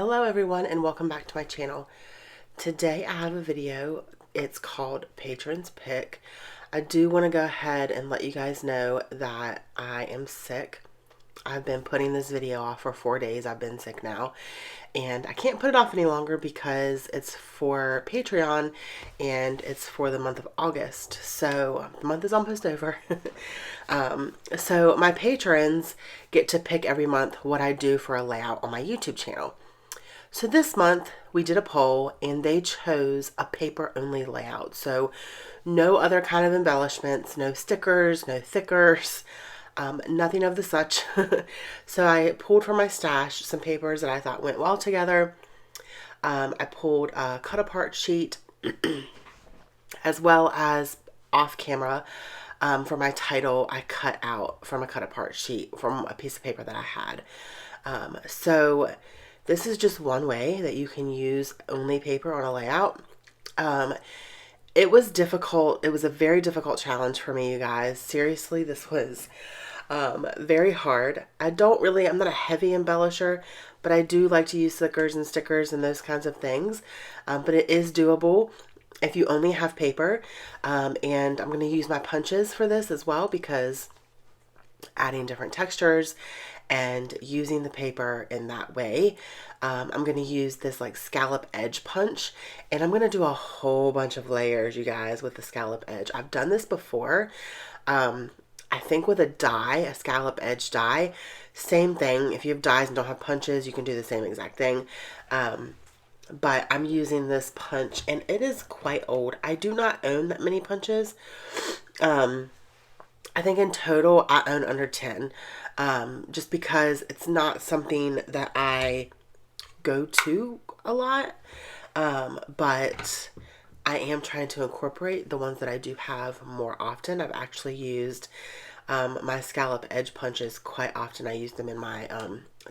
Hello everyone and welcome back to my channel. Today I have a video. It's called Patron's Pick. I do want to go ahead and let you guys know that I am sick. I've been putting this video off for 4 days. I've been sick now and I can't put it off any longer because it's for Patreon and it's for the month of August. So the month is almost over. So my patrons get to pick every month what I do for a layout on my YouTube channel. So this month we did a poll and they chose a paper only layout. So no other kind of embellishments, no stickers, no thickers, nothing of the such. So I pulled from my stash some papers that I thought went well together. I pulled a cut apart sheet as well as off camera for my title. I cut out from a cut apart sheet from a piece of paper that I had. So this is just one way that you can use only paper on a layout. It was difficult. It was a very difficult challenge for me, you guys. Seriously, this was very hard. I'm not a heavy embellisher, but I do like to use stickers and those kinds of things. But it is doable if you only have paper. And I'm going to use my punches for this as well because adding different textures and using the paper in that way. I'm going to use this like scallop edge punch and I'm going to do a whole bunch of layers, you guys, with the scallop edge. I've done this before. I think with a scallop edge die, same thing. If you have dies and don't have punches, you can do the same exact thing. But I'm using this punch and it is quite old. I do not own that many punches. I think in total I own under 10, just because it's not something that I go to a lot, but I am trying to incorporate the ones that I do have more often. I've actually used my scallop edge punches quite often. I use them in my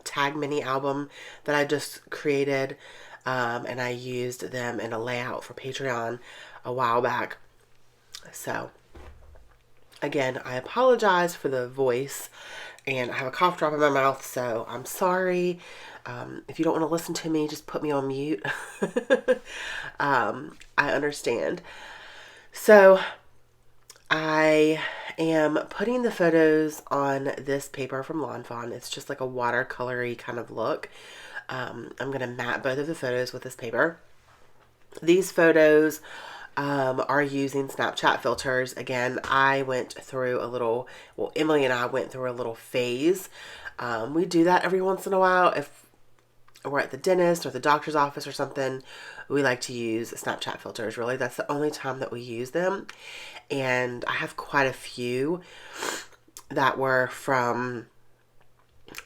tag mini album that I just created, and I used them in a layout for Patreon a while back. So again, I apologize for the voice and I have a cough drop in my mouth, so I'm sorry. If you don't want to listen to me, just put me on mute. I understand. So I am putting the photos on this paper from Lawn Fawn. It's just like a watercolory kind of look. I'm going to matte both of the photos with this paper. These photos are using Snapchat filters. Again, I went through a little, well, Emily and I went through a little phase. We do that every once in a while. If we're at the dentist or the doctor's office or something, we like to use Snapchat filters. Really, that's the only time that we use them. And I have quite a few that were from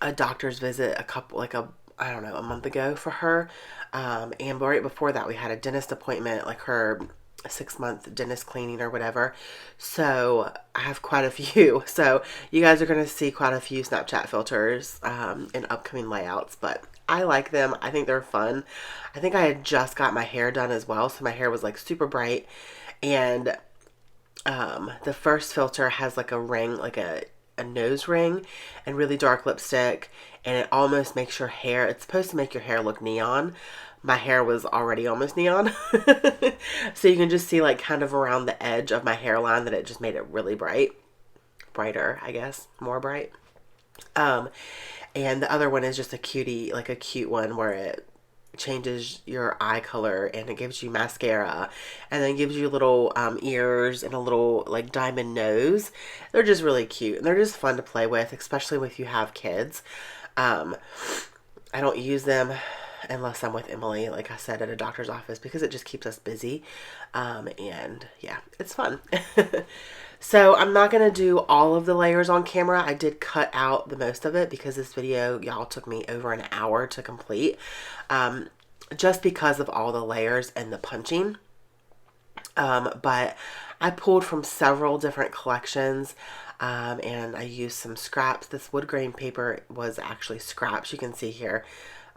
a doctor's visit a month ago for her. And right before that, we had a dentist appointment, like her 6-month dentist cleaning or whatever. So I have quite a few. So you guys are going to see quite a few Snapchat filters in upcoming layouts, but I like them. I think they're fun. I think I had just got my hair done as well, so my hair was like super bright. And the first filter has like a ring, like a nose ring and really dark lipstick, and it almost makes your hair, it's supposed to make your hair look neon. My hair was already almost neon. So you can just see like kind of around the edge of my hairline that it just made it really brighter, I guess, more bright. And the other one is just a cutie, like a cute one where it changes your eye color and it gives you mascara and then gives you little ears and a little like diamond nose. They're just really cute and they're just fun to play with, especially if you have kids. I don't use them unless I'm with Emily, like I said, at a doctor's office because it just keeps us busy. And yeah, it's fun. So I'm not going to do all of the layers on camera. I did cut out the most of it because this video, y'all, took me over an hour to complete. Just because of all the layers and the punching. But I pulled from several different collections. And I used some scraps. This wood grain paper was actually scraps. You can see here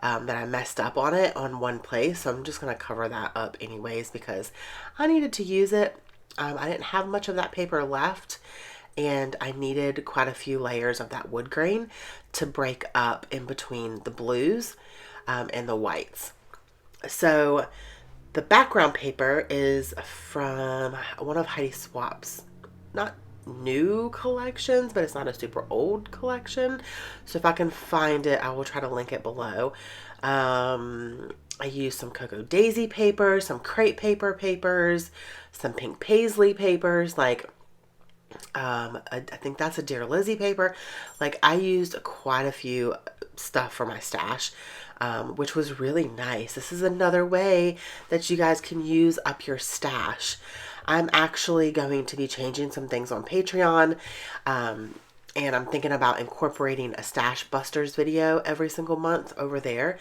that I messed up on it on one place. So I'm just going to cover that up anyways because I needed to use it. I didn't have much of that paper left and I needed quite a few layers of that wood grain to break up in between the blues. and the whites. So the background paper is from one of Heidi Swapp's, not new collections, but it's not a super old collection. So if I can find it, I will try to link it below. I used some Cocoa Daisy paper, some crepe paper papers, some pink paisley papers, like I think that's a Dear Lizzie paper. Like, I used quite a few stuff for my stash, which was really nice. This is another way that you guys can use up your stash. I'm actually going to be changing some things on Patreon. And I'm thinking about incorporating a Stash Busters video every single month over there.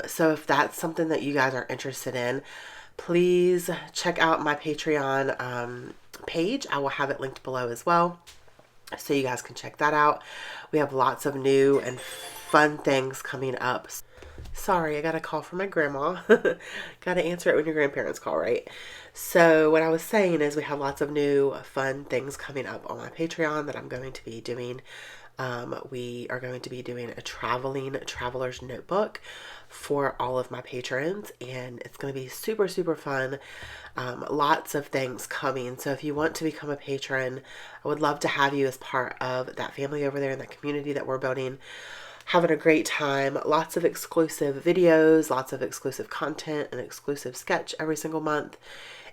So if that's something that you guys are interested in, please check out my Patreon page. I will have it linked below as well, so you guys can check that out. We have lots of new and fun things coming up. Sorry, I got a call from my grandma. Got to answer it when your grandparents call, right? So what I was saying is we have lots of new fun things coming up on my Patreon that I'm going to be doing. We are going to be doing a traveler's notebook for all of my patrons, and it's going to be super, super fun. Lots of things coming. So if you want to become a patron, I would love to have you as part of that family over there in that community that we're building. Having a great time, lots of exclusive videos, lots of exclusive content, and exclusive sketch every single month,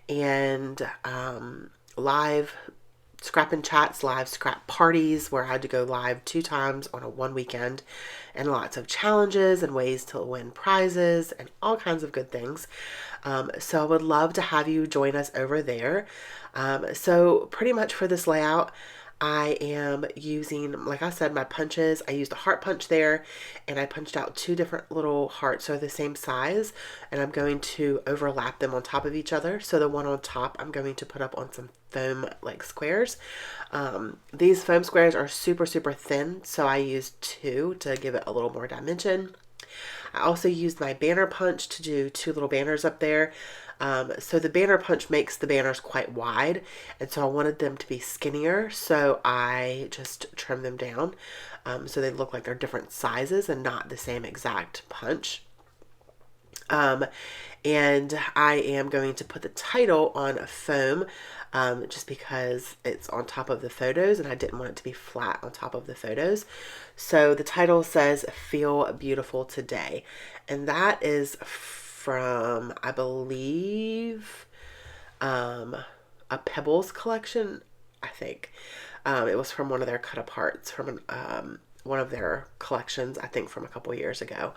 and live scrap and chats, live scrap parties where I had to go live 2 times on one weekend, and lots of challenges and ways to win prizes and all kinds of good things. So I would love to have you join us over there. So pretty much for this layout, I am using, like I said, my punches. I used a heart punch there, and I punched out 2 different little hearts that are the same size, and I'm going to overlap them on top of each other. So the one on top, I'm going to put up on some foam like squares. These foam squares are super, super thin, so I used 2 to give it a little more dimension. I also used my banner punch to do 2 little banners up there. So the banner punch makes the banners quite wide, and so I wanted them to be skinnier, so I just trimmed them down so they look like they're different sizes and not the same exact punch. And I am going to put the title on a foam just because it's on top of the photos, and I didn't want it to be flat on top of the photos. So the title says "Feel Beautiful Today," and that is from, I believe, a Pebbles collection, I think. It was from one of their cut-aparts from one of their collections, I think from a couple years ago.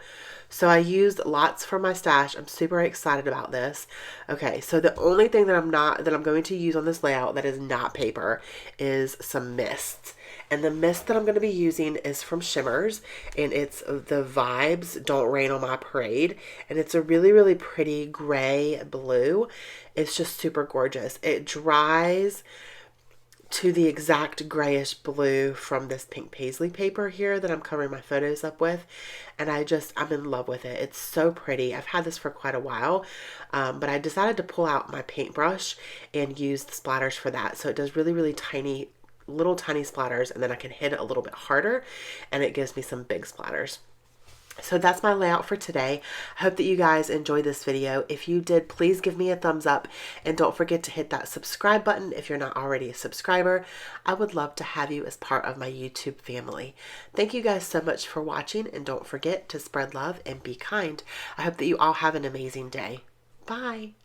So I used lots for my stash. I'm super excited about this. Okay, so the only thing that I'm going to use on this layout that is not paper is some mists. And the mist that I'm going to be using is from Shimmers, and it's the Vibes Don't Rain on My Parade, and it's a really, really pretty gray blue. It's just super gorgeous. It dries to the exact grayish blue from this pink paisley paper here that I'm covering my photos up with, and I'm in love with it. It's so pretty. I've had this for quite a while, but I decided to pull out my paintbrush and use the splatters for that, so it does really, really tiny, little tiny splatters, and then I can hit it a little bit harder, and it gives me some big splatters. So that's my layout for today. I hope that you guys enjoyed this video. If you did, please give me a thumbs up, and don't forget to hit that subscribe button if you're not already a subscriber. I would love to have you as part of my YouTube family. Thank you guys so much for watching, and don't forget to spread love and be kind. I hope that you all have an amazing day. Bye.